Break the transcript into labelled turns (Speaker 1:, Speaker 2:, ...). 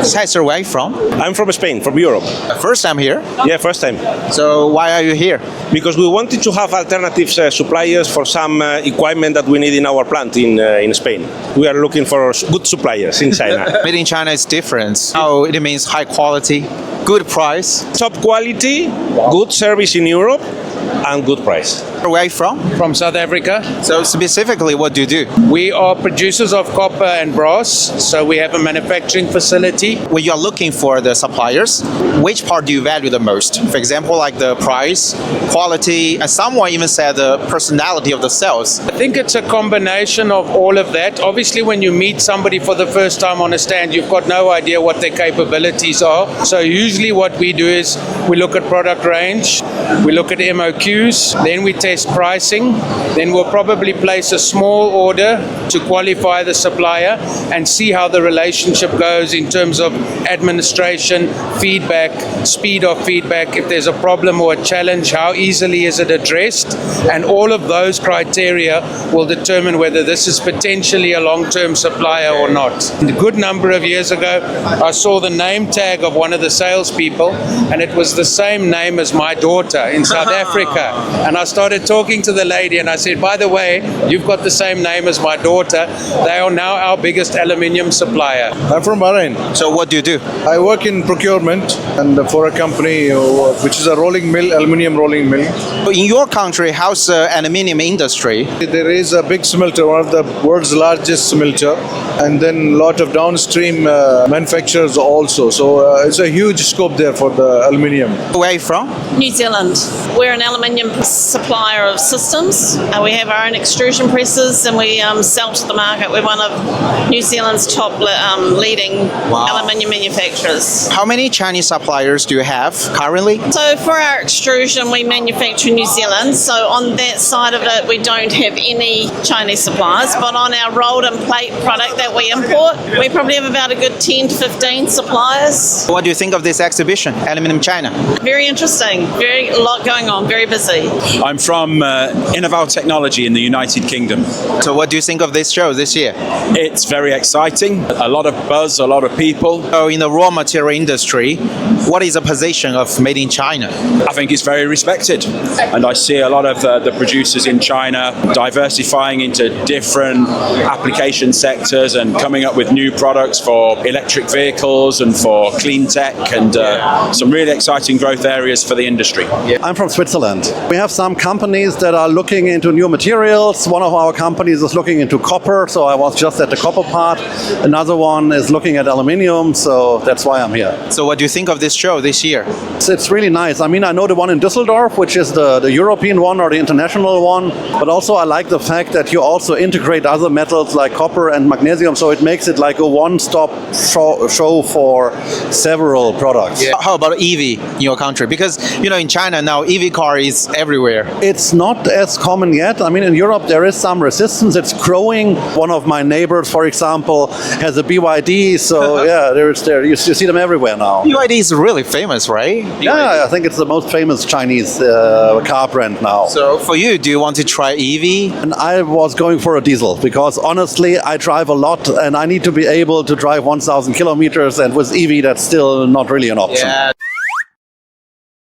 Speaker 1: Cesar, where are you from?
Speaker 2: I'm from Spain, from Europe.
Speaker 1: First time here.
Speaker 2: Yeah, first time.
Speaker 1: So why are you here?
Speaker 2: Because we wanted to have alternative suppliers for some equipment that we need in our plant in Spain. We are looking for good suppliers in China.
Speaker 1: Made in China is different. Oh, it means high quality, good price.
Speaker 2: Top quality, good service in Europe, and good price.
Speaker 1: Where are you from?
Speaker 3: From South Africa.
Speaker 1: So specifically, what do you do?
Speaker 3: We are producers of copper and brass, so we have a manufacturing facility.
Speaker 1: When you are looking for the suppliers, which part do you value the most? For example, like the price, quality, and someone even said the personality of the sales.
Speaker 3: I think it's a combination of all of that. Obviously, when you meet somebody for the first time on a stand, you've got no idea what their capabilities are. So usually what we do is we look at product range, we look at MOQs, then we test pricing, then we'll probably place a small order to qualify the supplier and see how the relationship goes in terms of administration, feedback, speed of feedback, if there's a problem or a challenge, how easily is it addressed, and all of those criteria will determine whether this is potentially a long-term supplier or not. A good number of years ago, I saw the name tag of one of the salespeople, and it was the same name as my daughter in South Africa. And I started talking to the lady and I said, by the way, you've got the same name as my daughter. They are now our biggest aluminium supplier.
Speaker 4: I'm from Bahrain.
Speaker 1: So what do you do?
Speaker 4: I work in procurement and for a company which is a rolling mill, aluminium rolling mill.
Speaker 1: In your country, how's the aluminium industry?
Speaker 4: There is a big smelter, one of the world's largest smelter, and then a lot of downstream manufacturers also. So it's a huge scope there for the aluminium.
Speaker 1: Where are you from?
Speaker 5: New Zealand. We're an aluminium supplier of systems. We have our own extrusion presses and we sell to the market. We're one of New Zealand's top leading aluminium manufacturers.
Speaker 1: How many Chinese suppliers do you have currently?
Speaker 5: So for our extrusion, we manufacture in New Zealand. So on that side of it, we don't have any Chinese suppliers. But on our rolled and plate product that we import, we probably have about a good 10 to 15 suppliers.
Speaker 1: What do you think of this exhibition, Aluminium China?
Speaker 5: Very interesting. A lot going on. Very busy.
Speaker 6: I'm from Innoval Technology in the United Kingdom.
Speaker 1: So what do you think of this show this year?
Speaker 6: It's very exciting, a lot of buzz, a lot of people.
Speaker 1: So in the raw material industry, what is the position of Made in China?
Speaker 6: I think it's very respected, and I see a lot of the producers in China diversifying into different application sectors and coming up with new products for electric vehicles and for clean tech and some really exciting growth areas for the industry.
Speaker 7: I'm from Switzerland. We have some companies that are looking into new materials. One of our companies is looking into copper, so I was just at the copper part. Another one is looking at aluminium, so that's why I'm here.
Speaker 1: So what do you think of this show this year?
Speaker 7: It's really nice. I mean, I know the one in Düsseldorf, which is the European one or the international one, but also I like the fact that you also integrate other metals like copper and magnesium, so it makes it like a one-stop show for several products.
Speaker 1: Yeah. How about EV in your country? Because, in China now, EV car is everywhere.
Speaker 7: It's not as common yet. I mean, in Europe, there is some resistance. It's growing. One of my neighbors, for example, has a BYD. So, yeah, you see them everywhere now.
Speaker 1: BYD is really famous, right?
Speaker 7: Yeah, I think it's the most famous Chinese car brand now.
Speaker 1: So, for you, do you want to try EV?
Speaker 7: And I was going for a diesel because, honestly, I drive a lot and I need to be able to drive 1,000 kilometers. And with EV, that's still not really an option.
Speaker 1: Yeah.